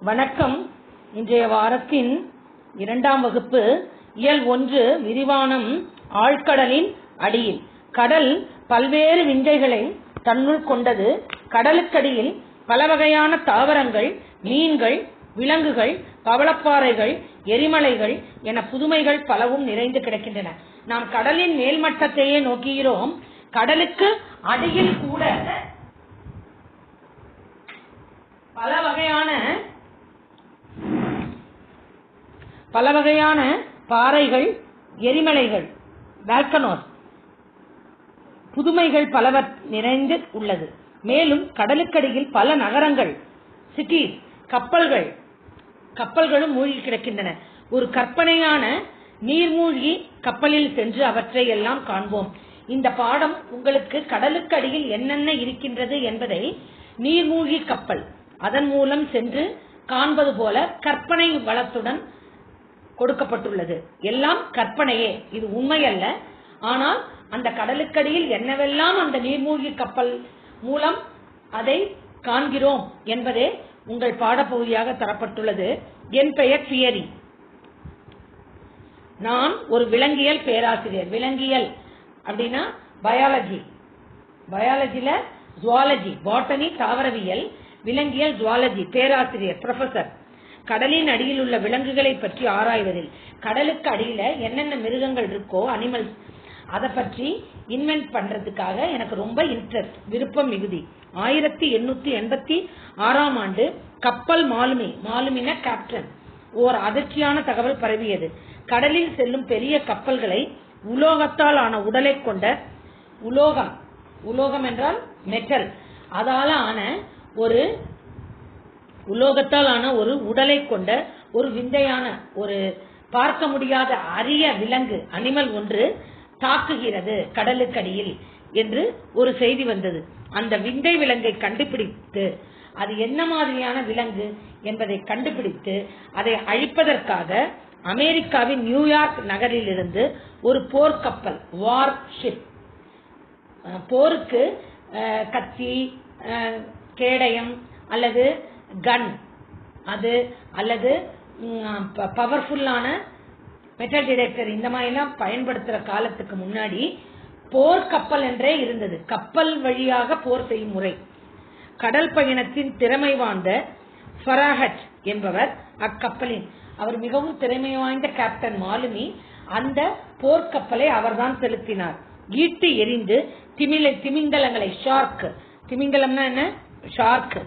வணக்கம். இன்றைய வாரத்தின் 2ஆம் வகுப்பு இயல் 1 விரிவானம் ஆழ்கடலின் அடியில். கடல் பல்வேறு விந்தைகளை தன்னுள் கொண்டது. கடலுக்கடியில் பல வகையான தாவரங்கள், மீன்கள், விலங்குகள், பவளப்பாறைகள், எரிமலைகள் என புதுமைகள் பலவும் நிறைந்து கிடக்கின்றன. நாம் கடலின் மேல்மட்டத்தையே நோக்குகிறோம். கடலுக்கு அடியில் கூட பல வகையான பாறைகள், எரிமலைகள், வால்கனோஸ், புதுமைகள் பலவர் நிறைந்து உள்ளது. மேலும் கடலுக்கடியில் பல நகரங்கள், சிட்டிஸ், கப்பல்களும் மூழ்கி கிடக்கின்றன. ஒரு கற்பனையான நீர்மூழ்கி கப்பலில் சென்று அவற்றை எல்லாம் காண்போம். இந்த பாடம் உங்களுக்கு கடலுக்கு அடியில் என்னென்ன இருக்கின்றது என்பதை நீர்மூழ்கி கப்பல் அதன் மூலம் சென்று காண்பது போல கற்பனை வளத்துடன் கொடுக்கப்பட்டுள்ளது. எல்லாம் கற்பனையே, இது உண்மையல்ல. ஆனால் அந்த கடலுக்கடியில் என்னவெல்லாம் அந்த நீர்மூழ்கி கப்பல் மூலம் அதை காண்கிறோம் என்பதே உங்கள் பாடப்பகுதியாக தரப்பட்டுள்ளது. என் பெயர் பியரி. நான் ஒரு விலங்கியல் பேராசிரியர். விலங்கியல் அப்படின்னா பயாலஜில ஜுவாலஜி, பாட்டனி தாவரவியல், விலங்கியல் ஜுவாலஜி பேராசிரியர், ப்ரொஃபசர். கடலின் அடியில் உள்ள விலங்குகளை பற்றி ஆராய்வதில், கடலுக்கு அடியில என்னென்ன மிருகங்கள் இருக்கோ, அனிமல்ஸ், அதை பற்றி இன்வென்ட் பண்றதுக்காக எனக்கு ரொம்ப இன்ட்ரெஸ்ட், விருப்பம் மிகுதி. 1886ஆம் ஆண்டு கப்பல் மாலுமின கேப்டன் ஓர் அதிர்ச்சியான தகவல் பரவியது. கடலில் செல்லும் பெரிய கப்பல்களை உலோகத்தால் ஆன உடலை கொண்ட, உலோகம் என்றால் மெட்டல், உலோகத்தால் ஆன ஒரு உடலை கொண்ட ஒரு விந்தையான, ஒரு பார்க்க முடியாத அரிய விலங்கு, அனிமல் ஒன்று தாக்குகிறது கடலுக்கடியில் என்று ஒரு செய்தி வந்தது. அந்த விந்தை விலங்கை கண்டுபிடித்து, அது என்ன மாதிரியான விலங்கு என்பதை கண்டுபிடித்து அதை அழிப்பதற்காக அமெரிக்காவின் நியூயார்க் நகரிலிருந்து ஒரு போர்க்கப்பல், வார் ஷிப், போருக்கு கத்தி, கேடயம் அல்லது கன், அது அல்லது பவர்ஃபுல்லான மெட்டல் டிடெக்டர், இந்த மாதிரிலாம் பயன்படுத்துற காலத்துக்கு முன்னாடி போர்க்கப்பல் என்றே இருந்தது. கப்பல் வழியாக போர் செய்யும் முறை. கடல் பயணத்தின் திறமை வாய்ந்த ஃபராஹட் என்பவர் அக்கப்பலின், அவர் மிகவும் திறமை வாய்ந்த கேப்டன் மாலுமி. அந்த போர்க்கப்பலை அவர்தான் செலுத்தினார். ஈட்டி எறிந்து திமிங்கலங்களை, ஷார்க், திமிங்கலம்னா என்ன, ஷார்க்,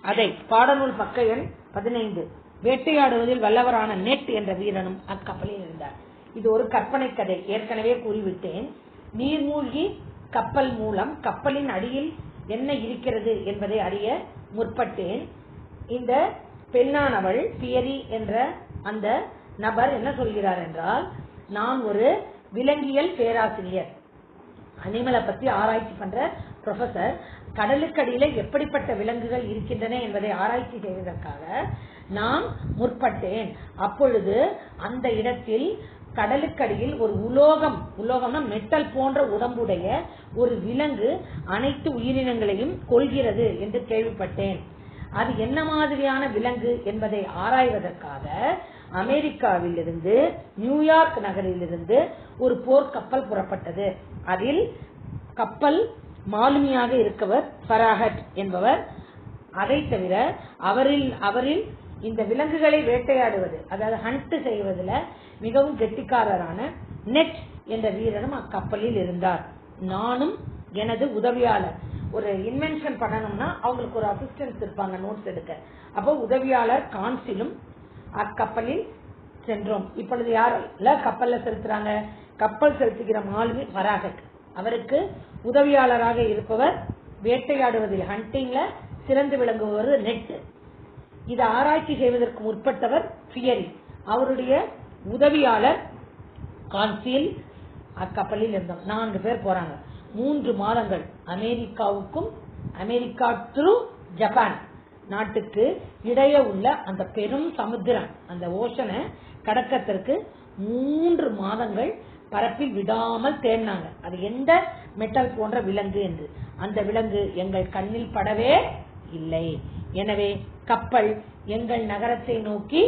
அதை பாடநூல் பக்க எண் 15. வேட்டையாடுவதில் வல்லவரான நெட் என்ற வீரனும் அக்கப்பலில் இருந்தார். இது ஒரு கற்பனை கதை, ஏற்கனவே கூறிவிட்டேன். நீர்மூழ்கி கப்பல் மூலம் கப்பலின் அடியில் என்ன இருக்கிறது என்பதை அறிய முற்பட்டேன். இந்த பெண்ணானவள், பியரி என்ற அந்த நபர் என்ன சொல்கிறார் என்றால், நான் ஒரு விலங்கியல் பேராசிரியர், அனிமலை பத்தி ஆராய்ச்சி பண்ற ப்ரொஃபசர். கடலுக்கடியில எப்படிப்பட்ட விலங்குகள் இருக்கின்றன என்பதை ஆராய்ச்சி செய்வதற்காக நான் முற்பட்டேன். அப்பொழுது அந்த இடத்தில் கடலுக்கடியில் ஒரு உலோகம்னா மெட்டல் போன்ற உடம்புடைய ஒரு விலங்கு அனைத்து உயிரினங்களையும் கொள்கிறது என்று கேள்விப்பட்டேன். அது என்ன மாதிரியான விலங்கு என்பதை ஆராய்வதற்காக அமெரிக்காவிலிருந்து நியூயார்க் நகரிலிருந்து ஒரு போர்க்கப்பல் புறப்பட்டது. அதில் கப்பல் மாலுமியாக இருக்கவர் ஃபராஹட் என்பவர். அதை தவிர அவரில் இந்த விலங்குகளை வேட்டையாடுவது, அதாவது ஹண்ட் செய்வதில் மிகவும் கெட்டிக்காரரான நெட் என்ற வீரனும் அக்கப்பலில் இருந்தார். நானும் எனது உதவியாளர், ஒரு இன்வென்ஷன் பண்ணணும்னா அவங்களுக்கு ஒரு அசிஸ்டன்ஸ் இருப்பாங்க நோட்ஸ் எடுக்க. அப்போ உதவியாளர் கான்சிலும் அக்கப்பலில் சென்றோம். இப்பொழுது யாரெல்ல கப்பல்ல செலுத்துறாங்க, கப்பல் செலுத்துகிற மாலுமி ஃபராஹட், அவருக்கு உதவியாளராக இருப்பவர் வேட்டையாடுவதில், ஹண்டிங்ல சிறந்து விளங்குவது நெட். இதை ஆராய்ச்சி செய்வதற்கு முற்பட்டவர் பியரி, அவருடைய உதவியாளர் கான்சில். அக்கப்பலில் இருந்தோம். 4 பேர் போறாங்க. 3 மாதங்கள் அமெரிக்காவுக்கும், அமெரிக்கா த்ரூ ஜப்பான் நாட்டுக்கு இடையே உள்ள அந்த பெரும் சமுத்திரம், அந்த ஓஷனை கடக்கத்திற்கு 3 மாதங்கள் பரப்பில் விடாமல் தேடினாங்க. அது எந்த மெட்டல் போன்ற விலங்கு என்று. அந்த விலங்கு எங்கள் கண்ணில் படவே இல்லை. எனவே கப்பல் எங்கள் நகரத்தை நோக்கி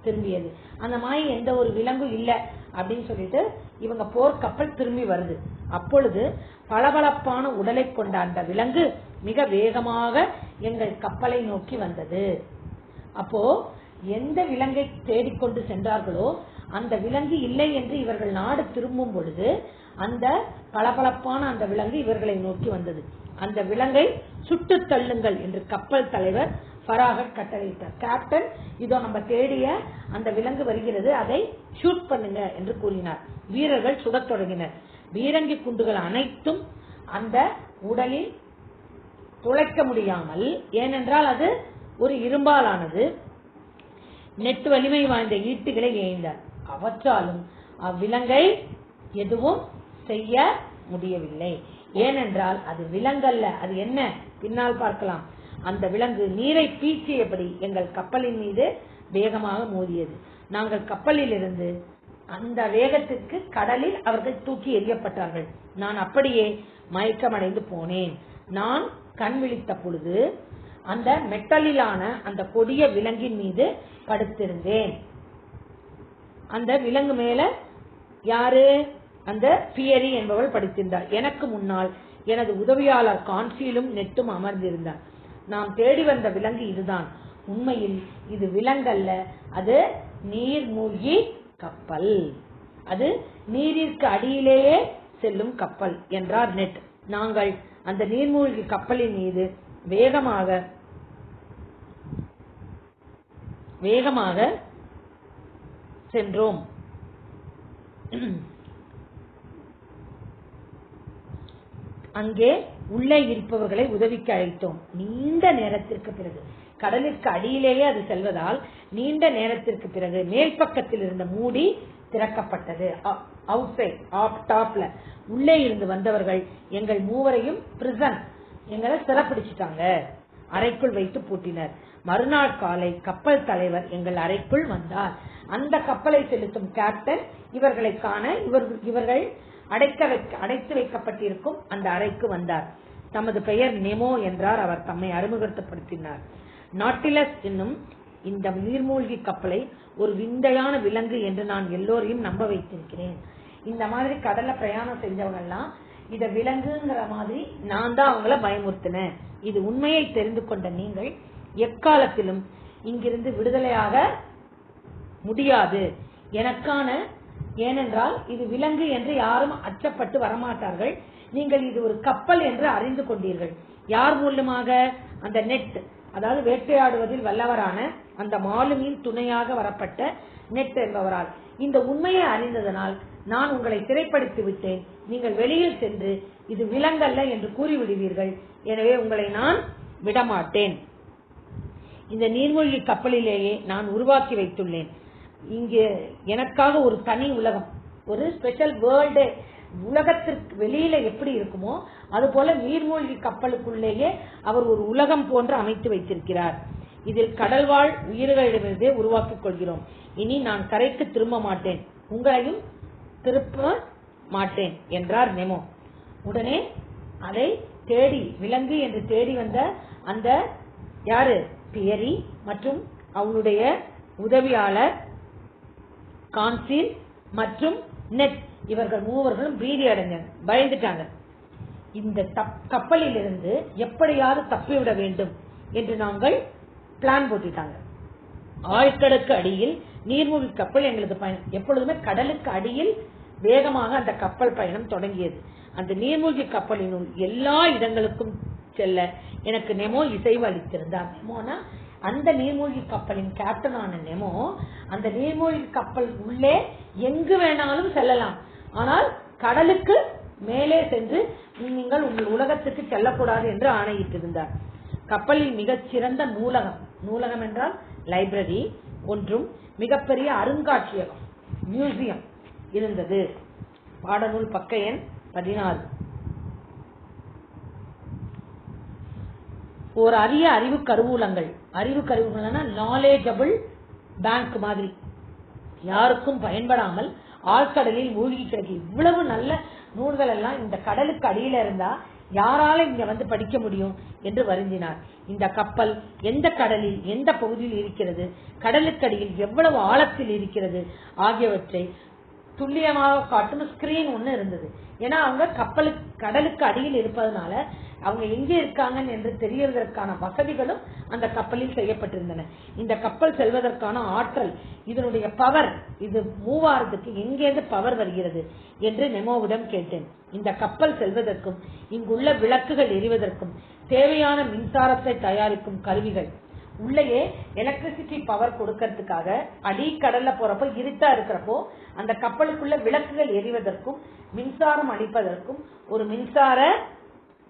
திரும்பியது. அந்த மாதிரி எந்த ஒரு விலங்கும் இல்லை அப்படின்னு சொல்லிட்டு இவங்க போர்க்கப்பல் திரும்பி வருது. அப்பொழுது பளபளப்பான உடலை கொண்ட அந்த விலங்கு மிக வேகமாக எங்கள் கப்பலை நோக்கி வந்தது. அப்போ எந்த விலங்கை தேடிக்கொண்டு சென்றார்களோ அந்த விலங்கு இல்லை என்று இவர்கள் நாடு திரும்பும் பொழுது அந்த பளபளப்பான அந்த விலங்கு இவர்களை நோக்கி வந்தது. அந்த விலங்கை சுட்டு தள்ளுங்கள் என்று கப்பல் தலைவர் ஃபராகட் கட்டளையிட்டார். கேப்டன், இதோ நம்ம தேடிய அந்த விலங்கு வருகிறது, அதை ஷூட் பண்ணுங்க என்று கூறினார். வீரர்கள் சுடத் தொடங்கினர். பீரங்கி குண்டுகள் அனைத்தும் அந்த உடலில் துளைக்க முடியாமல், ஏனென்றால் அது ஒரு இரும்பாலானது, நெட் வலிமை வாய்ந்த ஈட்டுகளை ஏய்ந்தார். அவற்றாலும் அவ்விலங்கை எதுவும் செய்ய முடியவில்லை. ஏனென்றால் அது விலங்கல்ல. அது என்ன பின்னால் பார்க்கலாம். அந்த விலங்கு நீரை பீச்சியபடி எங்கள் கப்பலின் மீது வேகமாக மோதியது. நாங்கள் கப்பலில் இருந்து அந்த வேகத்திற்கு கடலில் அவர்கள் தூக்கி எறியப்பட்டார்கள். நான் அப்படியே மயக்கமடைந்து போனேன். நான் கண் விழித்த பொழுது அந்த மெட்டலிலான அந்த கொடிய விலங்கின் மீது படுத்திருந்தேன். அந்த விலங்கு மேல யாரு? அந்த பியரி என்பவள் படுத்திருந்தார். எனக்கு முன்னால் எனது உதவியாளர் கான்சீலும் நெட்டும் அமர்ந்திருந்தார். நாம் தேடி வந்த விலங்கு இதுதான். உண்மையில் இது விலங்கல்ல, அது நீர்மூழ்கி கப்பல். அது நீரிற்கு அடியிலேயே செல்லும் கப்பல் என்றார் நெட். நாங்கள் அந்த நீர்மூழ்கி கப்பலின் மீது வேகமாக சென்றோம். அங்கே உள்ளே இருப்பவர்களை உதவிக்கு அழைத்தோம். நீண்ட நேரத்திற்கு பிறகு, கடலுக்கு அடியிலேயே அது செல்வதால் நீண்ட நேரத்திற்கு பிறகு மேல் பக்கத்தில் இருந்த மூடி திறக்கப்பட்டது. அவுட் சைட் டாப்ல உள்ளே இருந்து வந்தவர்கள் எங்கள் மூவரையும் பிரிசன், எங்களை சிறப்பிடிச்சிட்டாங்க, அறைக்குள் வைத்து பூட்டினர். மறுநாள் காலை கப்பல் தலைவர் எங்கள் அறைக்குள் வந்தார். அந்த கப்பலை செலுத்தும் கேப்டன் இவர்களை காண இவர்கள் அடைத்து வைக்கப்பட்டிருக்கும் அந்த அறைக்கு வந்தார். தமது பெயர் நெமோ என்றார். அவர் தம்மை அறிமுகப்படுத்தினார். நாட்டிலஸ் என்னும் இந்த நீர்மூழ்கி கப்பலை ஒரு விந்தையான விலங்கு என்று நான் எல்லோரையும் நம்ப வைத்திருக்கிறேன். இந்த மாதிரி கடல்ல பிரயாணம் செஞ்சவங்க எல்லாம் இத விலங்குங்கிற மாதிரி நான் தான் அவங்கள பயமுறுத்தினேன். இது உண்மையை தெரிந்து கொண்ட நீங்கள் எக்காலத்திலும் இங்கிருந்து விடுதலையாக முடியாது. ஏனென்றால் இது விலங்கு என்று யாரும் அச்சப்பட்டு வரமாட்டார்கள். நீங்கள் இது ஒரு கப்பல் என்று அறிந்து கொண்டீர்கள். யார் மூலமாக? அந்த நெட், அதாவது வேட்டையாடுவதில் வல்லவரான அந்த மாலுமியின் துணையாக வரப்பட்ட நெட் என்பவரால். இந்த உண்மையை அறிந்ததனால் நான் உங்களை சிறைப்படுத்தி விட்டேன். நீங்கள் வெளியில் சென்று இது விலங்கல்ல என்று கூறிவிடுவீர்கள். எனவே உங்களை நான் விடமாட்டேன். இந்த நீர்மூழ்கி கப்பலிலேயே நான் உருவாக்கி வைத்துள்ளேன். இங்கே எனக்காக ஒரு தனி உலகம், ஒரு ஸ்பெஷல் வேர்ல்டு. உலகத்திற்கு வெளியில எப்படி இருக்குமோ அது போல நீர்மூழ்கி கப்பலுக்குள்ளேயே அவர் ஒரு உலகம் போன்று அமைத்து வைத்திருக்கிறார். இதில் கடல்வாழ் உயிர்களிடமிருந்தே உருவாக்கிக் கொள்கிறோம். இனி நான் கரைக்கு திரும்ப மாட்டேன், உங்களையும் திருப்ப மாட்டேன் என்றார் நெமோ. உடனே அதை தேடி, விலங்கு என்று தேடி வந்த அந்த யாரு, பியரி மற்றும் அவனுடைய உதவியாளர் கான்சீல் மற்றும் நெட், இவர்கள் மூவர்களும் பீதி அடைஞ்சாங்க, பயந்துட்டாங்க. இந்த கப்பலில் இருந்து எப்படியாவது தப்பிவிட வேண்டும் என்று நாங்கள் பிளான் போட்டுட்டாங்க. ஆழ்கடலுக்கு அடியில் நீர்மூழ்கி கப்பல் எங்களுக்கு பயணம். எப்பொழுதுமே கடலுக்கு அடியில் வேகமாக அந்த கப்பல் பயணம் தொடங்கியது. அந்த நீர்மூழ்கி கப்பலினுள் எல்லா இடங்களுக்கும் செல்ல எனக்கு நெமோ இசைவு அளித்திருந்தார். நெமோனா அந்த நீர்மூழ்கி கப்பலின் கேப்டனான நெமோ அந்த நீர்மூழ்கி கப்பல் உள்ளே எங்கு வேணாலும் செல்லலாம், ஆனால் கடலுக்கு மேலே சென்று நீங்கள் உங்கள் உலகத்துக்கு செல்லக்கூடாது என்று ஆணையிட்டிருந்தார். கப்பலில் மிகச்சிறந்த நூலகம் என்றால் லைப்ரரி ஒன்றும் மிகப்பெரிய அருங்காட்சியகம் மியூசியம் இருந்தது. பாடநூல் பக்க எண் 16. ஒரு அரிய அறிவு கருவூலங்கள் நாலேஜபிள் பேங்க் மாதிரி யாருக்கும் பயன்படாமல் ஆழ்கடலில் மூழ்கி கிடக்கு. இவ்வளவு நல்ல நூல்கள் எல்லாம் இந்த கடலுக்கு அடியில இருந்தா யாரால இங்க வந்து படிக்க முடியும் என்று வருந்தினார். இந்த கப்பல் எந்த கடலில் எந்த பகுதியில் இருக்கிறது, கடலுக்கடியில் எவ்வளவு ஆழத்தில் இருக்கிறது ஆகியவற்றை துல்லியமாக காட்டும் ஸ்கிரீன் ஒண்ணு இருந்தது. ஏன்னா அவங்க கடலுக்கு அடியில் இருப்பதனால அவங்க எங்கே இருக்காங்க என்று தெரியறதற்கான வசதிகளும் அந்த கப்பலில் செய்யப்பட்டிருந்தன. இந்த கப்பல் செல்வதற்கான ஆற்றல், இதனுடைய பவர், இது மூவ் ஆறதுக்கு எங்கேருந்து பவர் வருகிறது என்று நெமோவிடம் கேட்டேன். இந்த கப்பல் செல்வதற்கும் இங்குள்ள விளக்குகள் எரிவதற்கும் தேவையான மின்சாரத்தை தயாரிக்கும் கருவிகள், உள்ளேயே எலக்ட்ரிசிட்டி பவர் கொடுக்கறதுக்காக அடிக்கடல்ல போறப்போ இருட்டா இருக்கிறப்போ அந்த கப்பலுக்குள்ள விளக்குகள் எரிவதற்கும் மின்சாரம் அளிப்பதற்கும் ஒரு மின்சார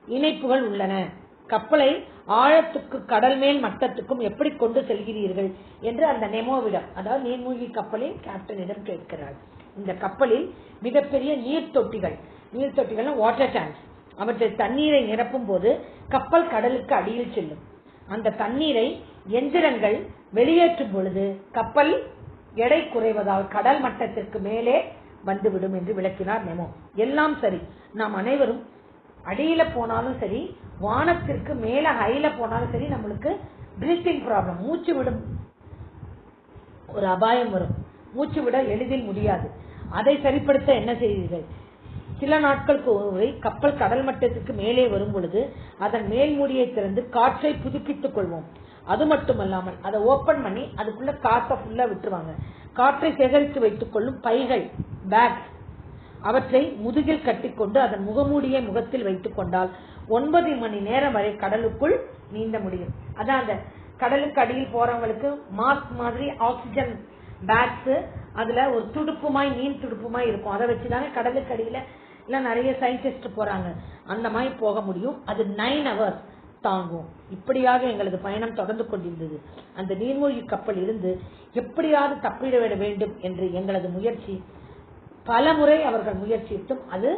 இணைப்புகள் உள்ளன. கப்பலை ஆழத்துக்கு கடல் மேல் மட்டத்துக்கும் எப்படி கொண்டு செல்கிறீர்கள் என்று அந்த நெமோவிடம், அதாவது நீர்மூழ்கி கப்பலின் கேப்டனிடம் கேட்கிறார். இந்த கப்பலில் மிகப்பெரிய நீர்த்தொட்டிகள் வாட்டர் டேங்க்ஸ், அவற்றை தண்ணீரை நிரப்பும் போது கப்பல் கடலுக்கு அடியில் செல்லும். அந்த தண்ணீரை எந்திரங்கள் வெளியேற்றும் பொழுது கப்பல் எடை குறைவதால் கடல் மட்டத்திற்கு மேலே வந்துவிடும் என்று விளக்கினார் நெமோ. எல்லாம் சரி, நாம் அனைவரும் அடியில போனாலும் சரி, வானத்திற்கு மேல ஹைல போனாலும் சரி, நம்மளுக்கு பிரீத்திங் ப்ராப்ளம், மூச்சு விடும் ஒரு அபாயம் வரும். மூச்சு விட எளிதில் முடியாது. அதை சரிப்படுத்த என்ன செய்வீர்கள்? சில நாட்களுக்கு ஒருமுறை கப்பல் கடல் மட்டத்திற்கு மேலே வரும் பொழுது அதன் மேல் மூடியை திறந்து காற்றை புதுப்பித்துக் கொள்வோம். அது மட்டுமல்லாமல் அதை ஓபன் பண்ணி அதுக்குள்ள காற்றை ஃபுல்லா விட்டுருவாங்க. காற்றை சேகரித்து வைத்துக் கொள்ளும் பைகள், பேக்ஸ், அவற்றை முதுகில் கட்டிக்கொண்டு அதன் முகமூடியை முகத்தில் வைத்துக் கொண்டால் 9 மணி நேரம் வரை கடலுக்குள் நீந்த முடியும். அதான் அந்த கடலுக்கு அடியில் போறவங்களுக்கு மாஸ்க் மாதிரி ஆக்சிஜன் பேக்ஸ், அதுல ஒரு துடுப்புமாய் மீன் துடுப்புமாய் இருக்கும். அதை வச்சுதானே கடலுக்கு அடியில இல்ல நிறைய சயின்டிஸ்ட் போறாங்க. அந்த மாதிரி போக முடியும். அது 9 hours தாங்கும். இப்படியாக எங்களது பயணம் தொடர்ந்து கொண்டிருந்தது. அந்த நீர்மூழ்கி கப்பல் இருந்து எப்படியாவது தப்பிட வேண்டும் என்று எங்களது முயற்சி, பல முறை அவர்கள் முயற்சித்தும் அது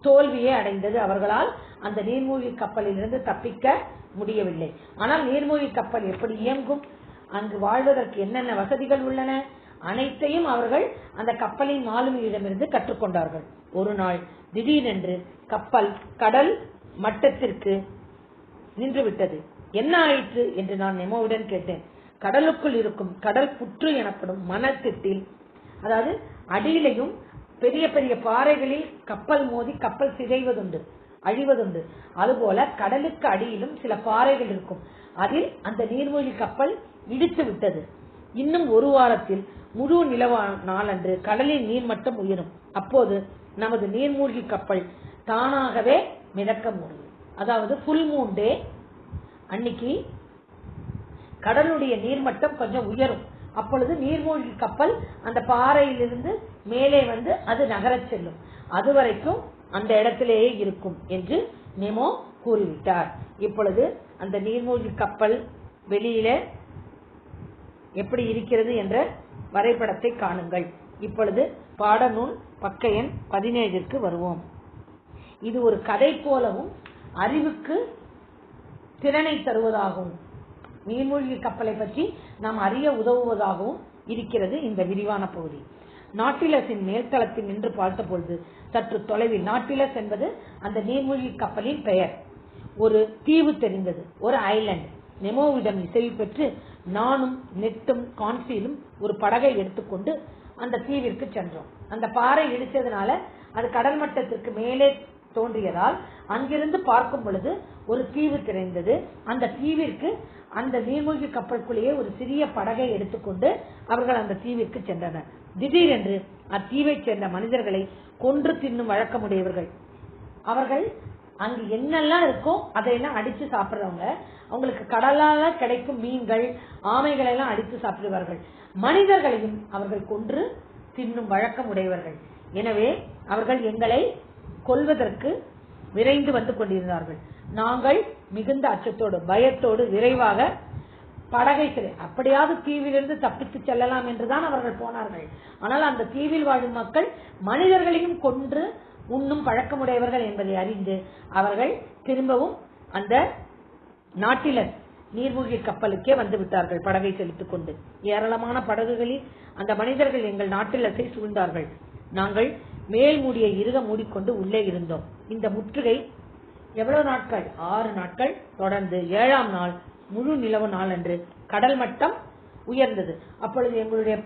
தோல்வியே அடைந்தது. அவர்களால் அந்த நீர்மூழ்கி கப்பலில் இருந்து தப்பிக்க முடியவில்லை. ஆனால் நீர்மூழ்கி கப்பல் எப்படி இயங்கும், அங்கு வாழ்வதற்கு என்னென்ன வசதிகள் உள்ளன, அனைத்தையும் அவர்கள் அந்த கப்பலின் மாலுமியிடமிருந்து கற்றுக்கொண்டார்கள். ஒரு நாள் திடீரென்று கப்பல் கடல் மட்டத்திற்கு நின்றுவிட்டது. என்ன ஆயிற்று என்று நான் நெமோவிடம் கேட்டேன். கடலுக்குள் இருக்கும் கடல் புற்று எனப்படும் மணல் திட்டில், அதாவது அடியிலையும் பெரிய பெரிய பாறைகளில் கப்பல் மோதி கப்பல் சிதைவதுண்டு, அழிவதுண்டு. அதுபோல கடலுக்கு அடியிலும் சில பாறைகள் இருக்கும். அதில் அந்த நீர்மூழ்கி கப்பல் இடித்து விட்டது. இன்னும் ஒரு வாரத்தில் முழு நிலவ நாளன்று கடலின் நீர்மட்டம் உயரும். அப்போது நமது நீர்மூழ்கி கப்பல் தானாகவே மிதக்க முடியும். அதாவது ஃபுல் மூன் டே அன்னைக்கு கடலுடைய நீர்மட்டம் கொஞ்சம் உயரும். அப்பொழுது நீர்மூழ்கி கப்பல் அந்த பாறையிலிருந்து மேலே வந்து அது நகரச் செல்லும். அதுவரைக்கும் அந்த இடத்திலேயே இருக்கும் என்று நெமோ கூறிவிட்டார். இப்பொழுது அந்த நீர்மூழ்கி கப்பல் வெளியில எப்படி இருக்கிறது என்ற வரைபடத்தை காணுங்கள். இப்பொழுது பாடநூல் பக்க எண் 17ற்கு வருவோம். இது ஒரு கதை போலவும் அறிவுக்கு திறனை தருவதாகவும் நீர்மூழ்கி கப்பலை பற்றி நாம் அறிய உதவுவதாகவும் இருக்கிறது இந்த விரிவான பகுதி. நாட்டிலஸின் மேல்தளத்தில் நின்று பார்த்த பொழுது சற்று தொலைவில், நாட்டிலஸ் என்பது அந்த நீர்மூழ்கி கப்பலின் பெயர், ஒரு தீவு தெரிந்தது, ஒரு ஐலண்ட். நெமோவிடம் இசைவு பெற்று நானும் நெட்டும் கான்சீலும் ஒரு படகை எடுத்துக்கொண்டு அந்த தீவிற்கு சென்றோம். அந்த பாறை இடிச்சதுனால அது கடல் மட்டத்திற்கு மேலே தோன்றியதால் அங்கிருந்து பார்க்கும் பொழுது ஒரு தீவு தெரிந்தது. அந்த தீவிற்கு அந்த நீர்மூழ்கி கப்பலுக்குள்ளேயே ஒரு சிறிய படகை எடுத்துக்கொண்டு அவர்கள் அந்த தீவிற்கு சென்றனர். திடீரென்று அத்தீவை சேர்ந்த மனிதர்களை கொன்று தின்னும் வழக்கமுடையவர்கள். அவர்கள் அங்கு என்னெல்லாம் இருக்கோ அதையெல்லாம் அடித்து சாப்பிடுறவங்க. அவங்களுக்கு கடலால கிடைக்கும் மீன்கள், ஆமைகளை எல்லாம் அடித்து சாப்பிடுவார்கள். மனிதர்களையும் அவர்கள் கொன்று தின்னும் வழக்கம் உடையவர்கள். எனவே அவர்கள் எங்களை கொல்வதற்கு விரைந்து வந்து கொண்டிருந்தார்கள். நாங்கள் மிகுந்த அச்சத்தோடு பயத்தோடு விரைவாக படகை அப்படியாவது தீவிலிருந்து தப்பித்து செல்லலாம் என்றுதான் அவர்கள் போனார்கள். ஆனால் அந்த தீவில் வாழும் மக்கள் மனிதர்களையும் கொன்று உண்ணும் பழக்கமுடையவர்கள் என்பதை அறிந்து அவர்கள் திரும்பவும் அந்த நாட்டிலஸ் நீர்மூழ்கி கப்பலுக்கே வந்து விட்டார்கள் படகை செலுத்திக் கொண்டு. ஏராளமான படகுகளில் அந்த மனிதர்கள் எங்கள் நாட்டிலஸை சூழ்ந்தார்கள். நாங்கள் மேல் மூடியை இறுக மூடிக்கொண்டு உள்ளே இருந்தோம். இந்த முற்றுகை எவ்வளவு நாட்கள்? 6 நாட்கள் தொடர்ந்து 7ஆம் நாள் முழு நிலவு நாள் அன்று கடல் மட்டம் உயர்ந்தது. அப்பொழுது எங்களுடைய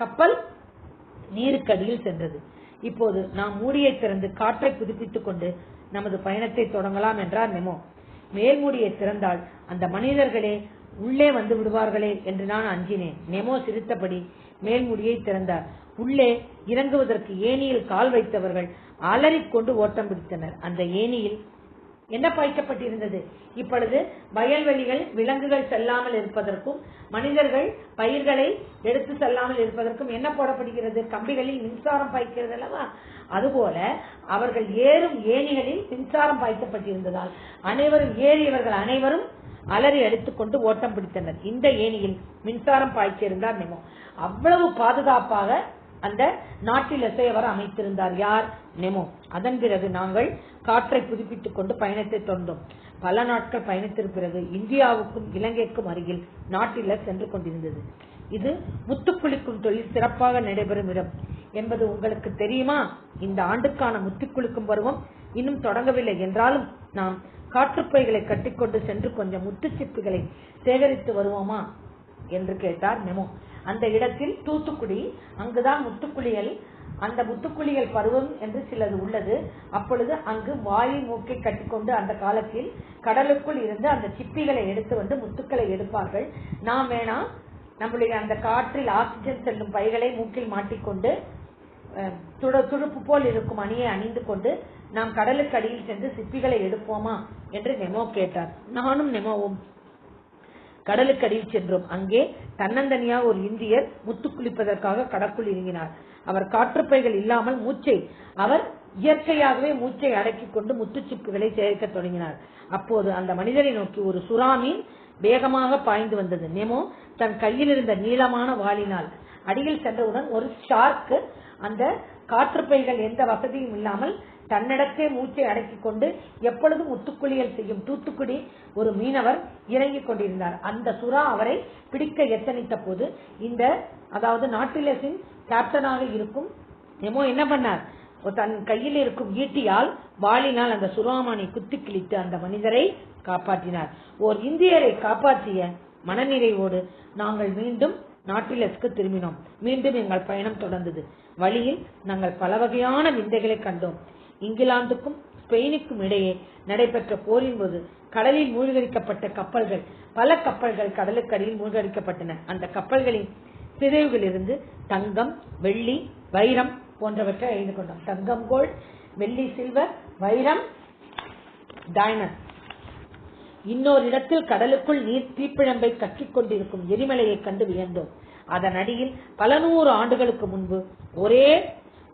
கப்பல் நீருக்கடியில் சென்றது. இப்போது நாம் மூடியை திறந்து காற்றை புதுப்பித்துக் கொண்டு நமது பயணத்தை தொடங்கலாம் என்றார் நெமோ. மேல் மூடியை திறந்தால் அந்த மனிதர்களே உள்ளே வந்து விடுவார்களே என்று நான் அஞ்சினேன். நெமோ சிரித்தபடி மேல்முடியை திறந்தார். உள்ளே இறங்குவதற்கு ஏணியில் கால் வைத்தவர்கள் அலறிக்கொண்டு ஓட்டம் பிடித்தனர். அந்த ஏணியில் என்ன பாய்க்கப்பட்டிருந்தது? இப்பொழுது வயல்வெளிகள் விலங்குகள் செல்லாமல் இருப்பதற்கும் மனிதர்கள் பயிர்களை எடுத்து செல்லாமல் இருப்பதற்கும் என்ன போடப்படுகிறது? கம்பிகளில் மின்சாரம் பாய்க்கிறது அல்லவா? அதுபோல அவர்கள் ஏறும் ஏணிகளில் மின்சாரம் பாய்க்கப்பட்டிருந்ததால் அனைவரும் ஏறியவர்கள் அனைவரும் அலறி அடித்துக்கொண்டு ஓட்டம் பிடித்தனர். இந்த ஏணியில் மின்சாரம் பாய்ச்சிருந்தார் நெமோ. அவ்வளவு பாதுகாப்பாக அந்த நாட்டில் அவர் அமைத்திருந்தார். யார்? நெமோ. அதன் பிறகு நாங்கள் காற்றை புதுப்பித்துக் கொண்டு பயணத்தை தொடர்ந்தோம். பல நாட்கள் பயணத்திற்கு பிறகு இந்தியாவுக்கும் இலங்கைக்கும் அருகில் நாட்டில் சென்று கொண்டிருந்தது. இது முத்துக்குளிக்கும் தொழில் சிறப்பாக நடைபெறும் இடம் என்பது உங்களுக்கு தெரியுமா? இந்த ஆண்டுக்கான முத்துக்குளிக்கும் பருவம் இன்னும் தொடங்கவில்லை என்றாலும் நாம் காற்றுப்பைகளை கட்டிக்கொண்டு சென்று கொஞ்சம் முத்துச்சிப்புகளை சேகரித்து வருவோமா என்று கேட்டார் நெமோ. அந்த இடத்தில் தூத்துக்குடி, அங்குதான் முத்துக்குளியல், அந்த முத்துக்குளியல் பருவம் என்று சிலது உள்ளது. அப்பொழுது அங்கு வாயை மூக்கை கட்டிக்கொண்டு அந்த காலத்தில் கடலுக்குள் இருந்து அந்த சிப்பிகளை எடுத்து வந்து முத்துக்களை எடுப்பார்கள். நாம் வேணா நம்முடைய அந்த காற்றில் ஆக்சிஜன் செல்லும் பைகளை மூக்கில் மாட்டிக்கொண்டு துடுப்பு போல் இருக்கும் அணியை அணிந்து கொண்டு நாம் கடலுக்கு அடியில் சென்று சிப்பிகளை எடுப்போமா என்று நெமோ கேட்டார். நானும் நெமோவும் கடலுக்கு அடியில் சென்றோம். அங்கே தன்னந்தனியா ஒரு இந்தியர் முத்து குளிப்பதற்காக கடற்குள் இறங்கினார். அவர் காற்றுப்பைகள் இல்லாமல் அவர் இயற்கையாகவே மூச்சை அடக்கிக் கொண்டு முத்துச்சிப்புகளை சேகரிக்க தொடங்கினார். அப்போது அந்த மனிதரை நோக்கி ஒரு சுறாமீன் வேகமாக பாய்ந்து வந்தது. நெமோ தன் கையில் இருந்த நீளமான வாளினால் அடியில் சென்றவுடன் ஒரு ஷார்க்கு அந்த காற்றுப்பைகள் எந்த வசதியும் இல்லாமல் தன்னிடத்தே மூச்சை அடக்கிக் கொண்டு எப்பொழுதும் முத்துக்குளியல் செய்யும் தூத்துக்குடி ஒரு மீனவர் இறங்கிக் கொண்டிருந்தார். அந்த சுறா அவரை பிடிக்க எத்தனித்த போது அதாவது நாட்டிலசின் கேப்டனாக இருக்கும் நெமோ என்ன பண்ணார்? தன் கையில் இருக்கும் ஈட்டியால் வாளினால் அந்த சுறாமானை குத்தி கிழித்து அந்த மனிதரை காப்பாற்றினார். ஓர் இந்தியரை காப்பாற்றிய மனநிறைவோடு நாங்கள் மீண்டும் நாட்டிலஸ்க்கு திரும்பினோம். மீண்டும் எங்கள் பயணம் தொடர்ந்தது. வழியில் நாங்கள் பல வகையான விந்தைகளை கண்டோம். இங்கிலாந்துக்கும் ஸ்பெயினுக்கும் இடையே நடைபெற்ற போரின் போது கடலில் மூழ்கடிக்கப்பட்ட கப்பல்கள், பல கப்பல்கள் கடலுக்கடியில் மூழ்கடிக்கப்பட்டன. அந்த கப்பல்களின் சிதைவுகளிலிருந்து தங்கம், வெள்ளி, வைரம் போன்றவற்றை அறிந்து கொண்டோம். தங்கம், கோல்ட், வெள்ளி, சில்வர், வைரம், டைமண்ட். இன்னொரு இடத்தில் கடலுக்குள் நீர் தீப்பிழம்பை கக்கிக் கொண்டிருக்கும் எரிமலையை கண்டு வியந்தோம். அதன் அடியில் பல 100 ஆண்டுகளுக்கு முன்பு ஒரே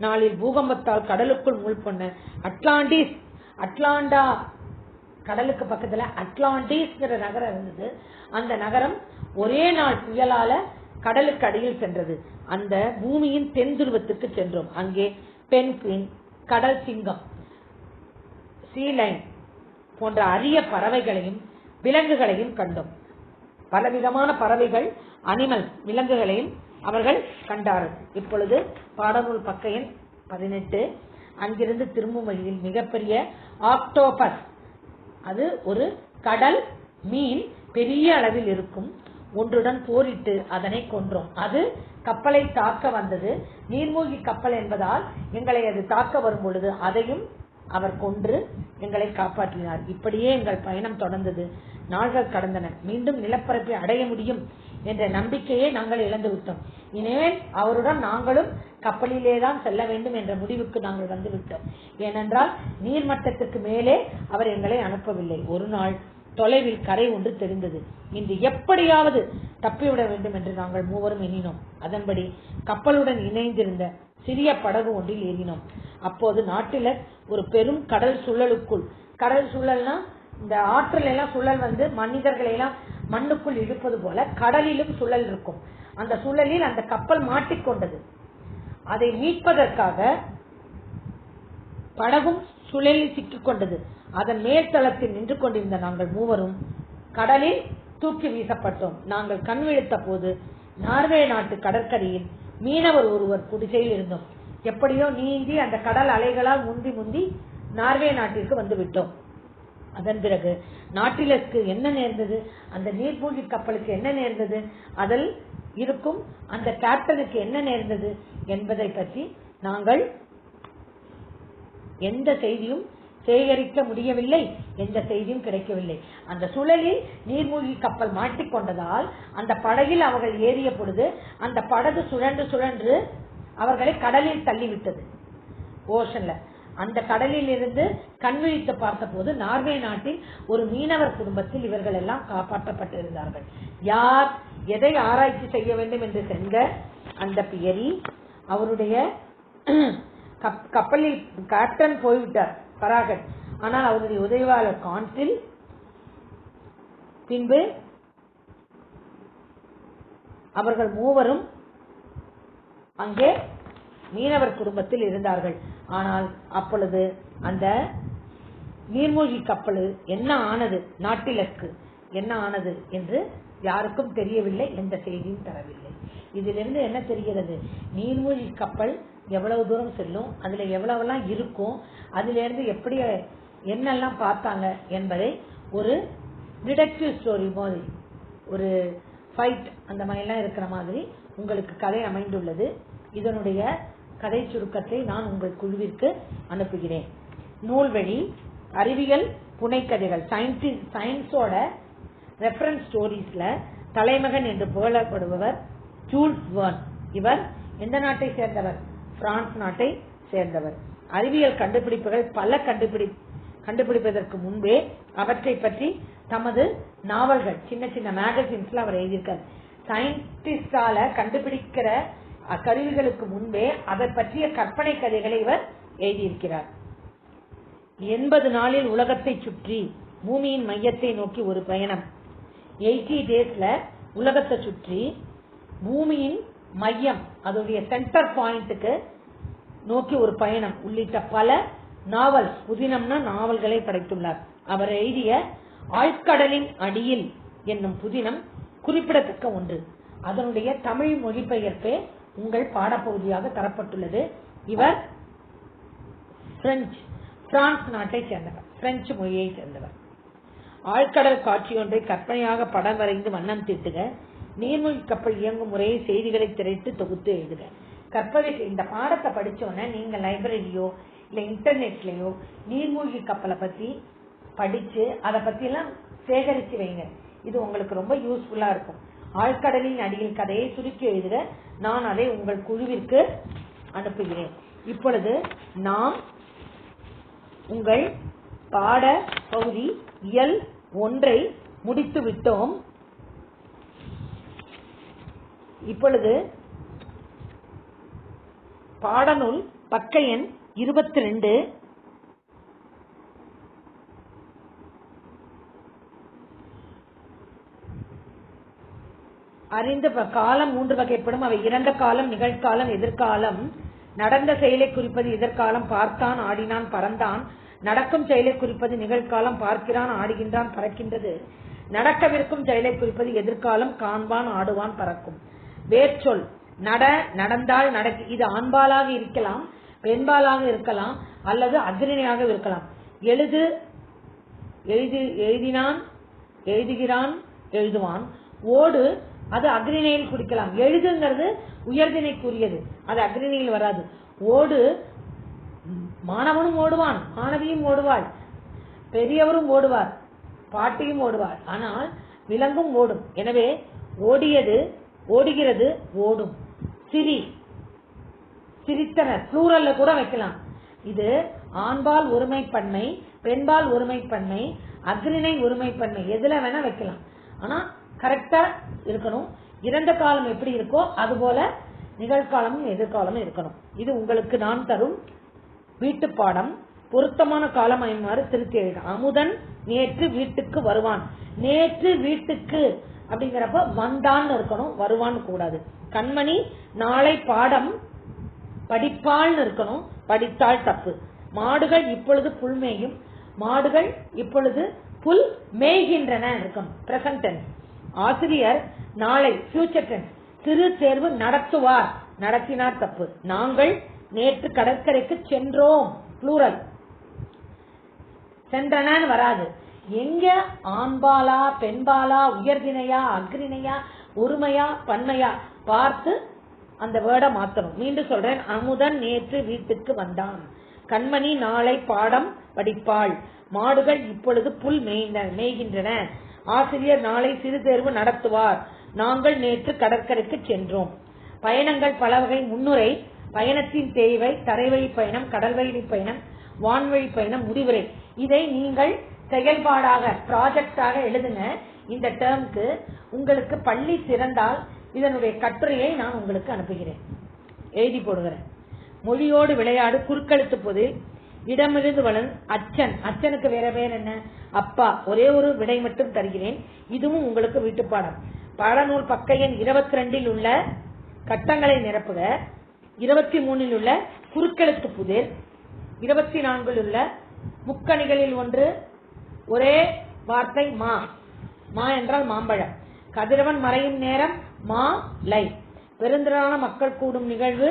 நாளில் பூகம்பத்தால் கடலுக்குள் மூழ்கொண்ட அட்லாண்டா கடலுக்கு பக்கத்துல அட்லாண்டிஸ் நகரம் இருந்தது. அந்த நகரம் ஒரே நாள் புயலால கடலுக்கு அடியில் சென்றது. அந்த பூமியின் தென் துருவத்துக்கு சென்றோம். அங்கே பென்குயின், கடல் சிங்கம், சீலைன் போன்ற அரிய பறவைகளையும் விலங்குகளையும் கண்டோம். பலவிதமான பறவைகள், அனிமல்ஸ், விலங்குகளையும் அவர்கள் கண்டார்கள். இப்பொழுது பாடநூல் பக்க எண் 18. அங்கிருந்து திரும்பும் வழியில் மிகப்பெரிய ஆக்டோபஸ், அது ஒரு கடல் மீன், பெரிய அளவில் இருக்கும் ஒன்றுடன் போரிட்டு அதனை கொன்றோம். அது கப்பலை தாக்க வந்தது. நீர்மூழ்கி கப்பல் என்பதால் எங்களை அது தாக்க வரும் பொழுது அதையும் அவர் கொன்று எங்களை காப்பாற்றினார். இப்படியே எங்கள் பயணம் தொடர்ந்தது. நாள்கள் கடந்தன. மீண்டும் நிலப்பரப்பை அடைய முடியும் என்ற நம்பிக்கையை நாங்கள் இழந்துவிட்டோம். இனிமேல் அவருடன் நாங்களும் கப்பலிலேதான் செல்ல வேண்டும் என்ற முடிவுக்கு நாங்கள் வந்துவிட்டோம். ஏனென்றால் நீர்மட்டத்திற்கு மேலே அவர் எங்களை அனுப்பவில்லை. ஒரு நாள் தொலைவில் கரை ஒன்று தெரிந்தது. இன்று எப்படியாவது தப்பிவிட வேண்டும் என்று நாங்கள் மூவரும் எண்ணினோம். அதன்படி கப்பலுடன் இணைந்திருந்த சிறிய படகு ஒன்றில் ஏறினோம். அப்போது நாட்டில் ஒரு பெரும் கடல் சுழலுக்குள், கடல் சுழல்னா இந்த ஆற்றல் எல்லாம் சுழல் வந்து மனிதர்களை எல்லாம் மண்ணுக்குள் இழுப்பது போல கடலிலும் சுழல் இருக்கும். அந்த சுழலில் அந்த கப்பல் மாட்டிக்கொண்டது. அதை மீட்பதற்காக படகும் சுழலில் சிக்கிக் கொண்டது. அதன் மேல்தளத்தில் நின்று கொண்டிருந்த நாங்கள் மூவரும் கடலில் தூக்கி வீசப்பட்டோம். நாங்கள் கண் விழித்த போது நார்வே நாட்டு கடற்கரையில் மீனவர் ஒருவர் குடிசையில் இருந்தோம். எப்படியோ நீந்தி அந்த கடல் அலைகளால் முந்தி நார்வே நாட்டிற்கு வந்து விட்டோம். அதன் பிறகு நாட்டிலஸ்க்கு என்ன நேர்ந்தது, அந்த நீர்மூழ்கி கப்பலுக்கு என்ன நேர்ந்தது, அதில் இருக்கும் அந்த கேப்டனுக்கு என்ன நேர்ந்தது என்பதை பற்றி நாங்கள் எந்த செய்தியும் சேகரிக்க முடியவில்லை, எந்த செய்தியும் கிடைக்கவில்லை. அந்த சுழலில் நீர்மூழ்கி கப்பல் மாட்டிக்கொண்டதால் அந்த படகில் அவர்கள் ஏறிய பொழுது அந்த படகு சுழன்று சுழன்று அவர்களை கடலில் தள்ளிவிட்டது, ஓஷன்ல. அந்த கடலில் இருந்து கண்விழித்து பார்த்த போது நார்வே நாட்டில் ஒரு மீனவர் குடும்பத்தில் இவர்கள் எல்லாம் காப்பாற்றப்பட்டிருந்தார்கள். யார் எதை ஆராய்ச்சி செய்ய வேண்டும் என்று சென்ற அந்த பியரி, அவருடைய கப்பலில் கேப்டன் போய்விட்டார் பராகட், ஆனால் அவருடைய உதவியாளர் கான்சில் பின்பு அவர்கள் மூவரும் அங்கே மீனவர் குடும்பத்தில் இருந்தார்கள். ஆனால் அப்பொழுது அந்த நீர்மூழ்கி கப்பல் என்ன ஆனது, நாட்டிலஸ்க்கு என்ன ஆனது என்று யாருக்கும் தெரியவில்லை, எந்த செய்தியும் தரவில்லை. இதிலிருந்து என்ன தெரிகிறது, நீர்மூழ்கி கப்பல் எவ்வளவு தூரம் செல்லும், அதுல எவ்வளவெல்லாம் இருக்கும், அதுல இருந்து எப்படி என்னெல்லாம் பார்த்தாங்க என்பதை ஒரு டிடெக்டிவ் ஸ்டோரி மாதிரி, ஒரு ஃபைட் அந்த மாதிரிலாம் இருக்கிற மாதிரி உங்களுக்கு கதை அமைந்துள்ளது. இதனுடைய கதை சுருக்கத்தை நான் உங்கள் குழுவிற்கு அனுப்புகிறேன். நூல்வழி அறிவியல் புனைக்கதைகள், சயின்ஸோட ரெஃபரன்ஸ் ஸ்டோரிஸ்ல தலைமகன் என்று புகழப்படுபவர் ஜூல்ஸ் வெர்ன். இவர் எந்த நாட்டை சேர்ந்தவர், பிரான்ஸ் நாட்டை சேர்ந்தவர். அறிவியல் கண்டுபிடிப்புகள் பல கண்டுபிடிப்பதற்கு முன்பே அவற்றை பற்றி தமது நாவல்கள், சின்ன சின்ன மேகசின்ஸ்ல அவர் எழுதியிருக்கார். சயின்டிஸ்டால கண்டுபிடிக்கிற கருவிகளுக்கு முன்பே அதை பற்றிய கற்பனை கதைகளை இவர் எழுதியிருக்கிறார். 80 நாளில் உலகத்தை சுற்றி பூமியின் மையத்தை நோக்கி ஒரு பயணம், 80 டேஸ்ல உலகத்தை சுற்றி பூமியின் மையம், அதோடைய சென்டர் பாயிண்ட்டுக்கு நோக்கி ஒரு பயணம் உள்ளிட்ட பல நாவல், புதினம்னா நாவல்களை படைத்துள்ளார். அவர் எழுதிய ஆழ்கடலின் அடியில் என்னும் புதினம் குறிப்பிடத்தக்க ஒன்று. அதனுடைய தமிழ் மொழிபெயர்ப்பே உங்கள் பாடப்பகுதியாக தரப்பட்டுள்ளது. இவர் பிரான்ஸ் நாட்டை சேர்ந்தவர், பிரெஞ்சு மொழியை சேர்ந்தவர். ஆழ்கடல் காட்சியொன்றை கற்பனையாக படம் வரைந்து வண்ணம் தீட்டுக, நீர்மூழ்கி கப்பல் இயங்கும் முறையை செய்திகளை திரைத்து தொகுத்து எழுதுக. கற்பதற்கு இந்த பாடத்தை படிச்சோன்னா நீங்க லைப்ரரியோ இல்ல இன்டர்நெட்லயோ நீர்மூழ்கி கப்பலை பத்தி படிச்சு அதை பத்தி எல்லாம் சேகரிச்சு வைங்க. இது உங்களுக்கு ரொம்ப யூஸ்ஃபுல்லா இருக்கும். ஆழ்கடலின் அடியில் கதையை சுருக்கி எழுதுக. நான் அதை உங்கள் குழுவிற்கு அனுப்புகிறேன். இப்பொழுது நாம் உங்கள் பாட பகுதி இயல் 1 முடித்து விட்டோம். இப்பொழுது பாடநூல் பக்க எண் 22 அறிந்த காலம் 3 வகைப்படும். அவை இறந்த காலம், நிகழ்காலம், எதிர்காலம். நடந்த செயலை குறிப்பது எதிர்காலம், பார்த்தான், ஆடினான், பறந்தான். நடக்கும் செயலை குறிப்பது நிகழ்காலம், பார்க்கிறான், ஆடுகின்றான், பறக்கின்றது. நடக்கவிருக்கும் செயலை குறிப்பது எதிர்காலம், காண்பான், ஆடுவான், பறக்கும். வேர்ச்சொல் நட, நடந்தால், நடக்க. இது ஆண்பாலாக இருக்கலாம், பெண்பாலாக இருக்கலாம், அல்லது அக்ரிணையாக இருக்கலாம். எழுது, எழுதினான், எழுதுகிறான், எழுதுவான். ஓடு, அது அக்ரிணையில் குறிக்கலாம். எழுதுங்கிறது உயர்திணைக்குரியது, அது அக்ரிணையில் வராது. ஓடு, மாணவனும் ஓடுவான், மாணவியும் ஓடுவாள், பெரியவரும் ஓடுவார், பாட்டியும் ஓடுவார். ஆனால் விலங்கும் ஓடும். எனவே ஓடியது, ஓடுகிறது, ஓடும். சிரி, சிரித்தனர், ப்ளூரல்ல கூட வைக்கலாம். இது ஆண்பால் ஒருமைப்பன்மை, பெண்பால் ஒருமைப்பன்மை, அக்ரிணை ஒருமைப்பன்மை, எதுல வேணா வைக்கலாம். ஆனா கரெக்டா இருக்கணும். இறந்த காலம் எப்படி இருக்கோ அதுபோல நிகழ்காலமும் எதிர்காலமும் இருக்கணும். இது உங்களுக்கு நான் தரும் வீட்டு பாடம். பொருத்தமான காலம் அமைமாறு திருத்தி எழுத. அமுதன் நேற்று வீட்டுக்கு வருவான். நேற்று வீட்டுக்கு அப்படிங்கிறப்ப வந்தான்னு இருக்கணும், வருவான்னு கூடாது. கண்மணி நாளை பாடம் படிப்பாள்னு இருக்கணும், படித்தால் தப்பு. மாடுகள் இப்பொழுது புல் மேயும், மாடுகள் இப்பொழுது புல் மேய்கின்றன இருக்கணும், பிரசன்ட் டென்ஸ். ஆசிரியர் நாளை ஃபியூச்சர் டென்ஸ். சிறு தேர்வு நடத்துவார், நடத்தினார் தப்பு. நாங்கள் நேற்று கடற்கரைக்கு சென்றோம், ப்ளூரல். சென்றன வராது. எங்க ஆண்பாலா பெண்பாலா உயர்திணையா அக்ரிணையா ஒருமையா பன்மையா பார்த்து அந்த வேர்டை மாத்தணும். மீண்டும் சொல்றேன். அமுதன் நேற்று வீட்டுக்கு வந்தான். கண்மணி நாளை பாடம் படிப்பாள். மாடுகள் இப்பொழுது புல் மேய்கின்றன. ஆசிரியர் நாளை சிறு தேர்வு நடத்துவார். நாங்கள் நேற்று கடற்கரைக்கு சென்றோம். பயணங்கள் பல வகை. முன்னுரை, பயணத்தின் தேவை, தரைவழி பயணம், கடல்வழி பயணம், வான்வழி பயணம், முடிவுரை. இதை நீங்கள் செயல்பாடாக ப்ராஜெக்டாக எழுதுங்க. இந்த டேர்முக்கு உங்களுக்கு பள்ளி திறந்தால் இதனுடைய கட்டுரையை நான் உங்களுக்கு அனுப்புகிறேன், எழுதி போடுகிறேன். மொழியோடு விளையாடு, குறுக்கெழுத்து பொது, இடமிருந்து வளன், அச்சன். அச்சனுக்கு வேற பேர் என்ன? அப்பா. ஒரே ஒரு விடை மட்டும் தருகிறேன், இதுவும் உங்களுக்கு வீட்டுப்பாடம். பாடநூல் பக்க எண் 22 உள்ள கட்டங்களை நிரப்புக. 23 உள்ள குறுக்கெழுத்து புதிர், 24 உள்ள முக்கணிகளில் ஒன்று ஒரே வார்த்தை மா. மா என்றால் மாம்பழம். கதிரவன் மறையும் நேரம் மா லை. பெருந்திரளான மக்கள் கூடும் நிகழ்வு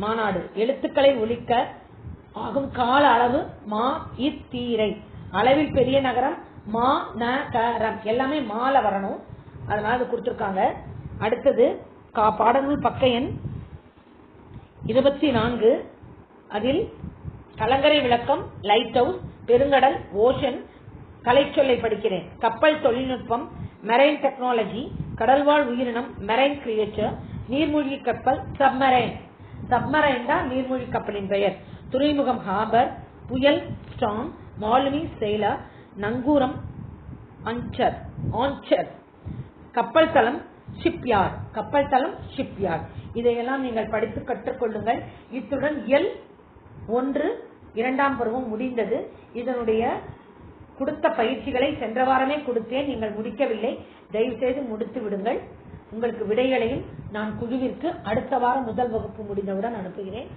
மாநாடு. எழுத்துக்களை ஒலிக்க ஆகும் கால அளவு மா இத்தீரை. அளவில் பெரிய நகரம் மா நகரம். எல்லாமே மால வரணும், அதனால அது கொடுத்திருக்காங்க. அடுத்தது பாடநூல் பக்க எண் 24. அதில் கலங்கரை விளக்கம் லைட் ஹவுஸ், பெருங்கடல் ஓஷன், கலைச்சொல்லை படிக்கிறேன். கப்பல் தொழில்நுட்பம் மெரைன் டெக்னாலஜி, கடல்வாழ் உயிரினம் மெரைன் கிரியேச்சர், நீர்மூழ்கி கப்பல் சப்மரைன். சப்மரைன் தான் நீர்மூழ்கி கப்பலின் பெயர். துறைமுகம் ஹார்பர், புயல் ஸ்டார்ம், மாலுமி செயலர், நங்கூரம் ஆன்சர், கப்பல் தளம் ஷிப்யார்ட். கப்பல் தளம் ஷிப்யார்ட். இதையெல்லாம் நீங்கள் படித்து கற்றுக்கொள்ளுங்கள். இத்துடன் இயல் 1 2ஆம் பருவம் முடிந்தது. இதனுடைய கொடுத்த பயிற்சிகளை சென்ற வாரமே கொடுத்தேன், நீங்கள் முடிக்கவில்லை. தயவு செய்து முடித்து விடுங்கள். உங்களுக்கு விடைகளையும் நான் குழுவிற்கு அடுத்த வாரம் முதல் வகுப்பு முடிந்தவுடன் அனுப்புகிறேன்.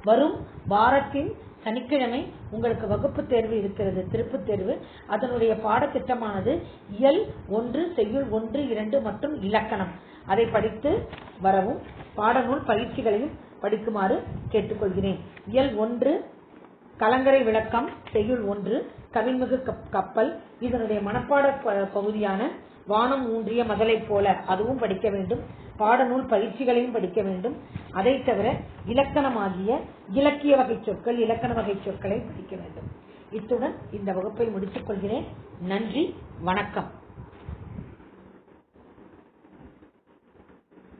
வரும் வாரத்தின் சனிக்கிழமை உங்களுக்கு வகுப்பு தேர்வு இருக்கிறது, திருப்பு தேர்வு. அதனுடைய பாடத்திட்டமானது இயல் 1 செய்யுள் 1 2 மற்றும் இலக்கணம். அதை படித்து வரவும் பாடநூல் பயிற்சிகளையும் படிக்குமாறு கேட்டுக்கொள்கிறேன். இயல் 1 கலங்கரை விளக்கம் செய்யுள் 1 கவின்மிகு கப்பல். இதனுடைய மனப்பாட பகுதியான வானம் ஊன்றிய மதலை போல அதுவும் படிக்க வேண்டும். பாடநூல் பயிற்சிகளையும் படிக்க வேண்டும். அதை தவிர இலக்கணமாகிய இலக்கிய வகை சொற்கள், இலக்கண வகை சொற்களை படிக்க வேண்டும். இத்துடன் இந்த வகுப்பை முடித்துக் கொள்கிறேன். நன்றி, வணக்கம்.